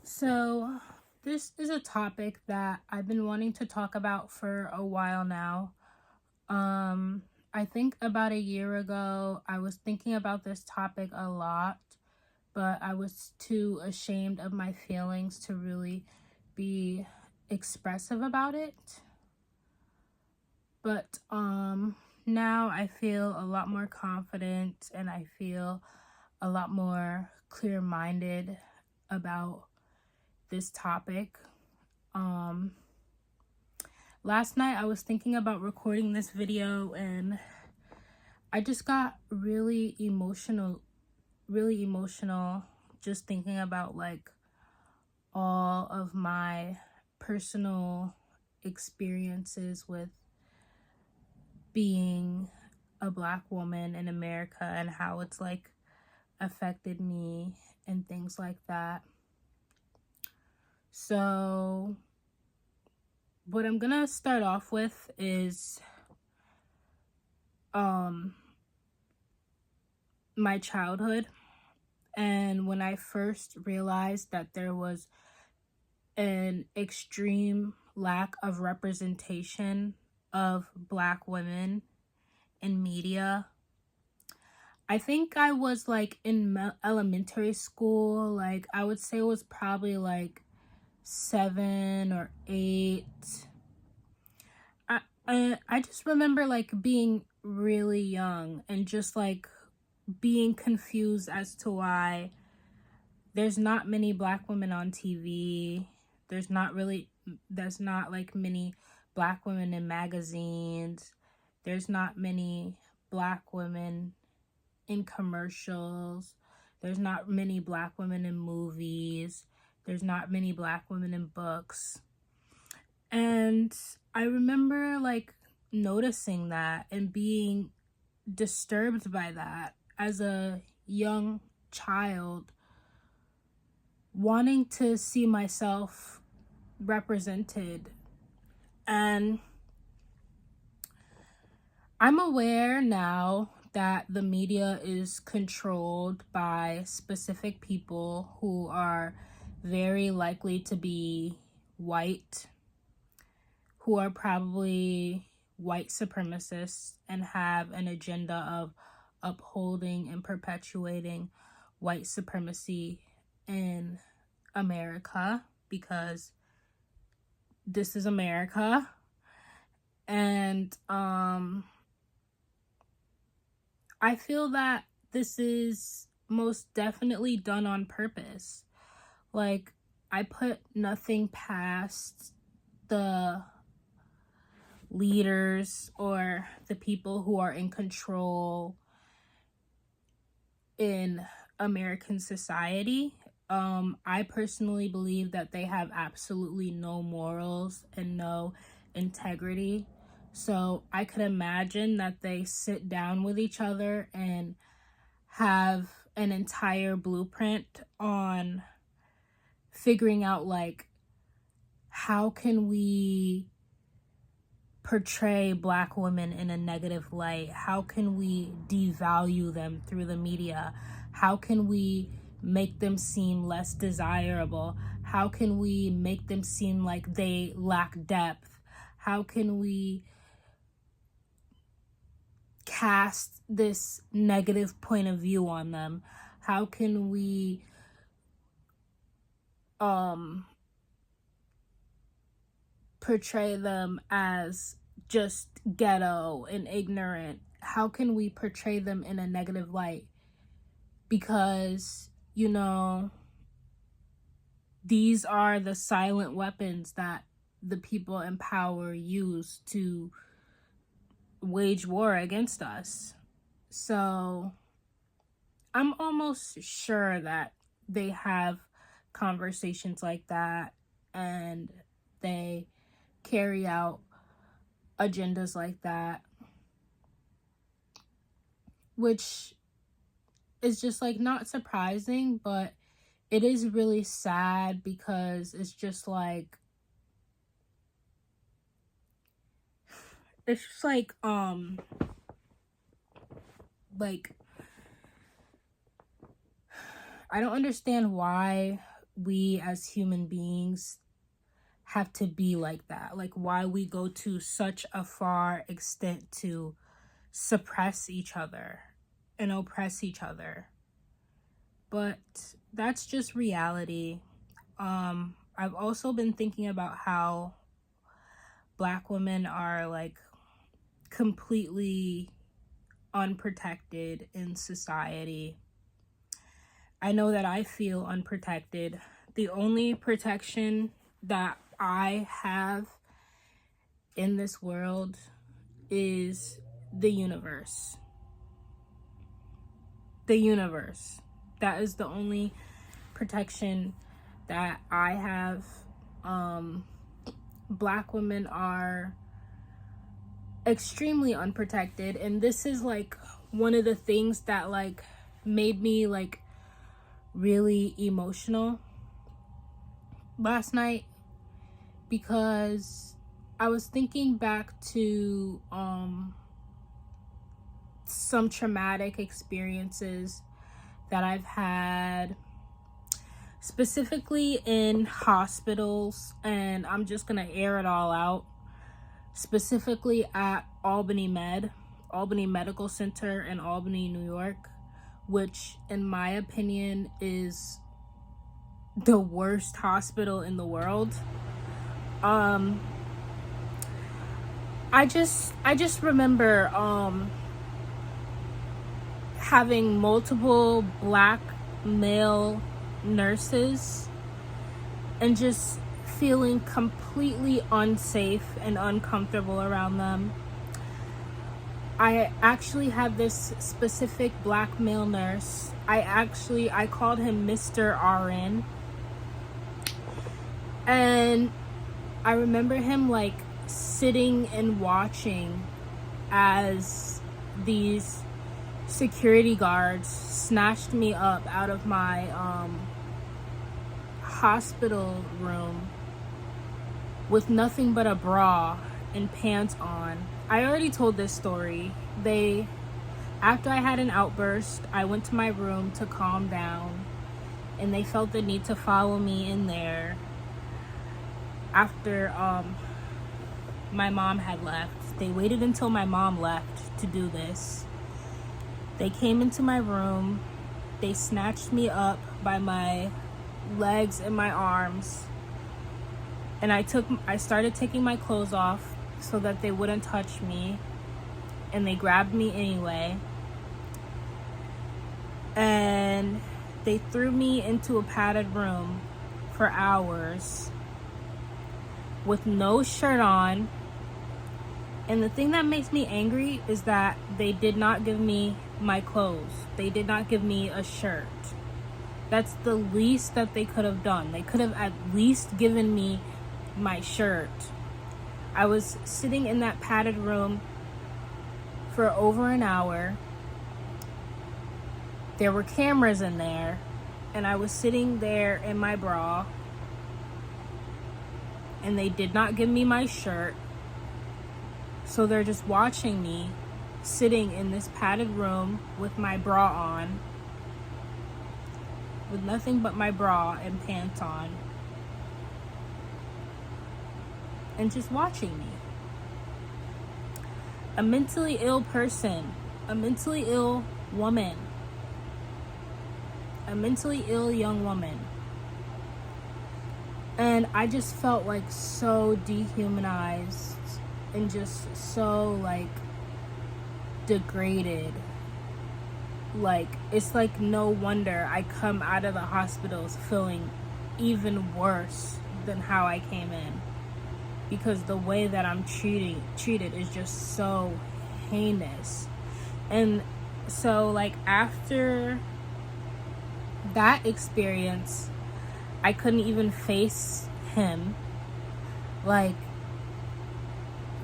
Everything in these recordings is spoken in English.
So, this is a topic that I've been wanting to talk about for a while now. Um, I think about a year ago, I was thinking about this topic a lot, but I was too ashamed of my feelings to really be expressive about it. But now I feel a lot more confident and I feel a lot more clear-minded about this topic. Um, Last night I was thinking about recording this video and I just got really emotional just thinking about like all of my personal experiences with being a Black woman in America and how it's like affected me and things like that. So what I'm gonna start off with is my childhood, and when I first realized that there was an extreme lack of representation of Black women in media. I think I was like in elementary school, like I would say it was probably like 7 or 8. I just remember like being really young and just like being confused as to why there's not many Black women on TV. There's not like many Black women in magazines. There's not many Black women in commercials. There's not many Black women in movies. There's not many Black women in books. And I remember like noticing that and being disturbed by that as a young child, wanting to see myself represented. And I'm aware now that the media is controlled by specific people who are very likely to be white, who are probably white supremacists and have an agenda of upholding and perpetuating white supremacy in America, because this is America. And I feel that this is most definitely done on purpose. Like, I put nothing past the leaders or the people who are in control in American society. I personally believe that they have absolutely no morals and no integrity. So I could imagine that they sit down with each other and have an entire blueprint on figuring out like, how can we portray Black women in a negative light? How can we devalue them through the media? How can we make them seem less desirable? How can we make them seem like they lack depth? How can we cast this negative point of view on them? How can we portray them as just ghetto and ignorant? How can we portray them in a negative light? Because, these are the silent weapons that the people in power use to wage war against us. So I'm almost sure that they have conversations like that and they carry out agendas like that, which is just like not surprising, but it is really sad because it's just like like I don't understand why we as human beings have to be like that. Like, why we go to such a far extent to suppress each other and oppress each other. But that's just reality. I've also been thinking about how Black women are like completely unprotected in society. I know that I feel unprotected. The only protection that I have in this world is the universe. The universe. That is the only protection that I have. Black women are extremely unprotected, and this is like one of the things that like made me like really emotional last night, because I was thinking back to some traumatic experiences that I've had, specifically in hospitals, and I'm just gonna air it all out, specifically at Albany Medical Center in Albany, New York, which in my opinion is the worst hospital in the world. I just remember having multiple Black male nurses and just feeling completely unsafe and uncomfortable around them. I actually had this specific Black male nurse. I called him Mr. RN. And I remember him like sitting and watching as these security guards snatched me up out of my hospital room with nothing but a bra and pants on. I already told this story. After I had an outburst, I went to my room to calm down, and they felt the need to follow me in there after my mom had left. They waited until my mom left to do this. They came into my room. They snatched me up by my legs and my arms, and I started taking my clothes off so that they wouldn't touch me, and they grabbed me anyway, and they threw me into a padded room for hours with no shirt on. And the thing that makes me angry is that they did not give me my clothes. They did not give me a shirt. That's the least that they could have done. They could have at least given me my shirt. I was sitting in that padded room for over an hour. There were cameras in there, and I was sitting there in my bra, and they did not give me my shirt. So they're just watching me sitting in this padded room with my bra on, with nothing but my bra and pants on, and just watching me. A mentally ill person, a mentally ill woman, a mentally ill young woman. And I just felt like so dehumanized and just so like degraded. Like, it's like no wonder I come out of the hospitals feeling even worse than how I came in, because the way that I'm treated is just so heinous. And so like after that experience, I couldn't even face him. Like,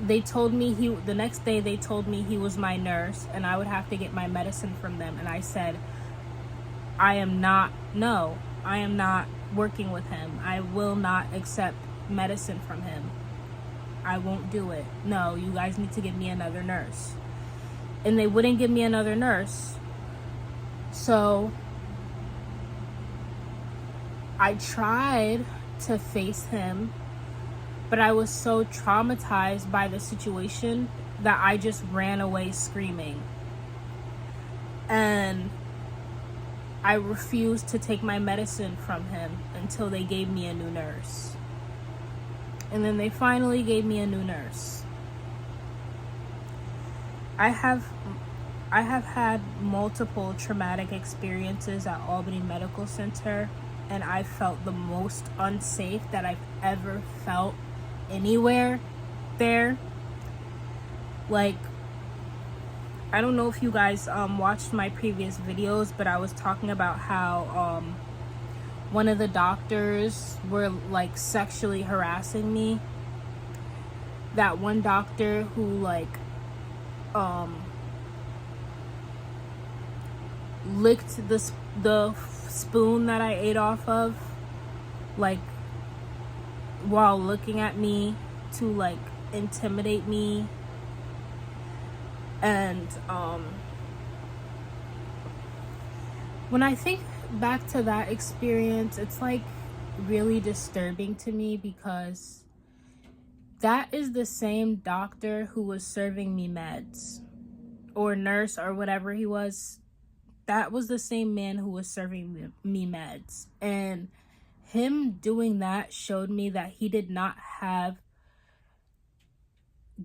they told me the next day they told me he was my nurse and I would have to get my medicine from them, and I said, I am not working with him. I will not accept medicine from him. I won't do it. No, you guys need to give me another nurse. And they wouldn't give me another nurse. So I tried to face him, but I was so traumatized by the situation that I just ran away screaming. And I refused to take my medicine from him until they gave me a new nurse. And then they finally gave me a new nurse. I have had multiple traumatic experiences at Albany Medical Center, and I felt the most unsafe that I've ever felt anywhere there. Like, I don't know if you guys watched my previous videos, but I was talking about how one of the doctors were like sexually harassing me. That one doctor who like licked the spoon that I ate off of, like, while looking at me to like intimidate me. And when I think back to that experience, it's like really disturbing to me, because that is the same doctor who was serving me meds, or nurse, or whatever he was. That was the same man who was serving me meds. And him doing that showed me that he did not have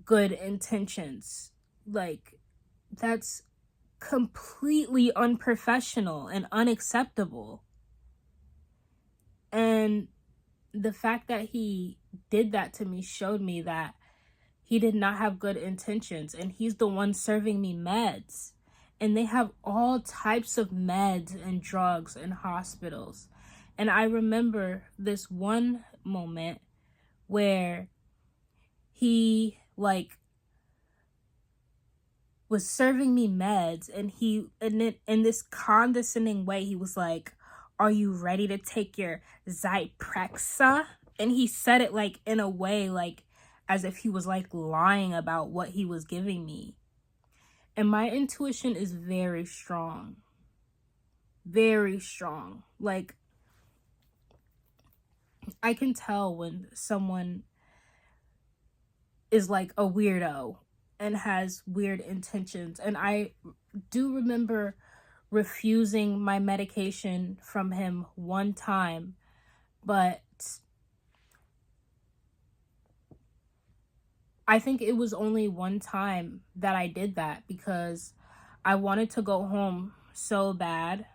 good intentions. Like, that's completely unprofessional and unacceptable. And the fact that he did that to me showed me that he did not have good intentions. And he's the one serving me meds. And they have all types of meds and drugs in hospitals. And I remember this one moment where he like was serving me meds, and he, in this condescending way, he was like, "Are you ready to take your Zyprexa?" And he said it like in a way like as if he was like lying about what he was giving me. And my intuition is very strong. Very strong. Like, I can tell when someone is like a weirdo and has weird intentions. And I do remember refusing my medication from him one time, but I think it was only one time that I did that because I wanted to go home so bad.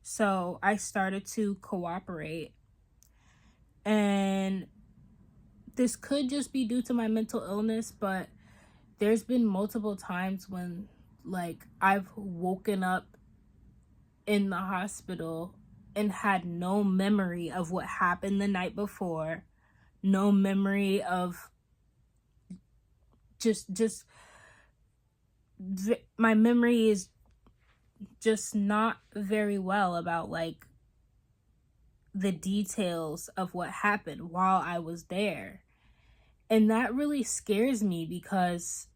So I started to cooperate. And this could just be due to my mental illness, but there's been multiple times when like I've woken up in the hospital and had no memory of what happened the night before, no memory of just my memory is just not very well about like the details of what happened while I was there. And that really scares me because,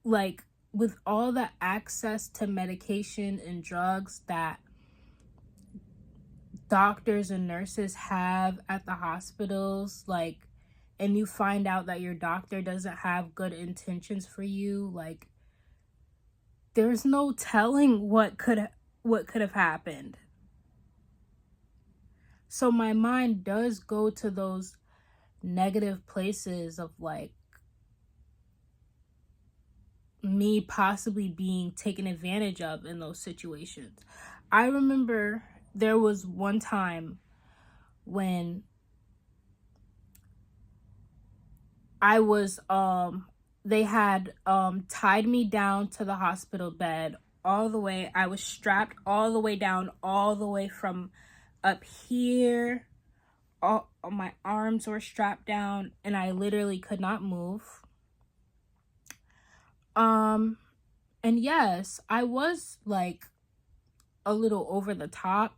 like, with all the access to medication and drugs that doctors and nurses have at the hospitals, like, and you find out that your doctor doesn't have good intentions for you, like, there's no telling what could have happened. So my mind does go to those negative places of like me possibly being taken advantage of in those situations. I remember there was one time when I was they had tied me down to the hospital bed all the way. I was strapped all the way down, all the way from up here. All my arms were strapped down and I literally could not move. And yes, I was like a little over the top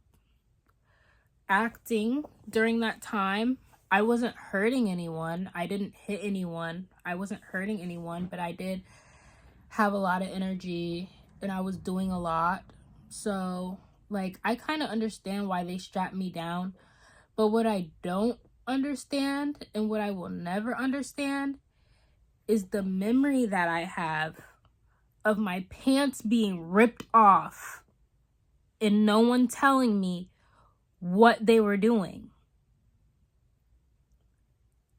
acting during that time. I wasn't hurting anyone. I didn't hit anyone. I wasn't hurting anyone, but I did have a lot of energy and I was doing a lot. So, like, I kind of understand why they strapped me down, But what I don't understand and what I will never understand is the memory that I have of my pants being ripped off and no one telling me what they were doing.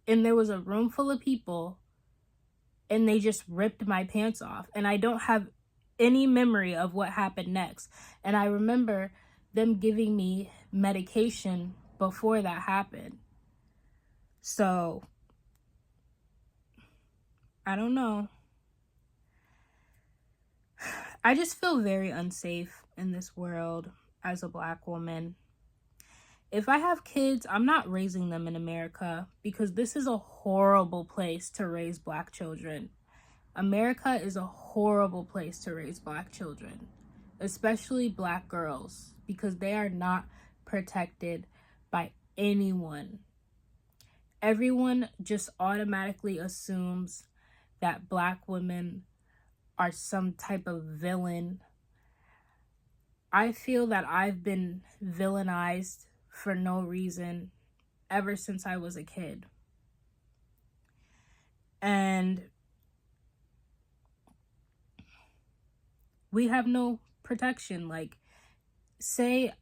And there was a room full of people and they just ripped my pants off. And I don't have any memory of what happened next. And I remember them giving me medication before that happened. So, I don't know. I just feel very unsafe in this world as a Black woman. If I have kids, I'm not raising them in America because this is a horrible place to raise Black children. America is a horrible place to raise Black children, especially Black girls, because they are not protected by anyone. Everyone just automatically assumes that Black women are some type of villain. I feel that I've been villainized for no reason ever since I was a kid. And we have no protection. Like, say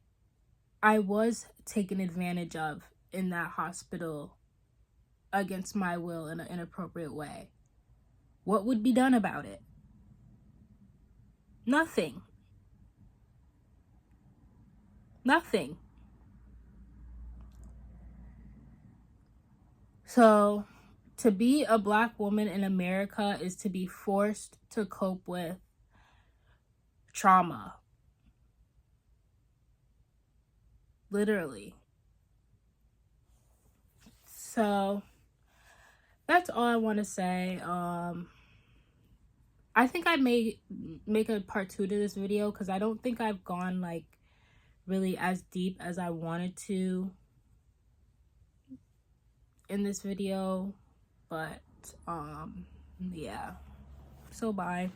I was taken advantage of in that hospital against my will in an inappropriate way. What would be done about it? Nothing. Nothing. So, to be a Black woman in America is to be forced to cope with trauma. Literally. So, that's all I want to say. I think I may make a part 2 to this video because I don't think I've gone like really as deep as I wanted to in this video. But yeah. So bye.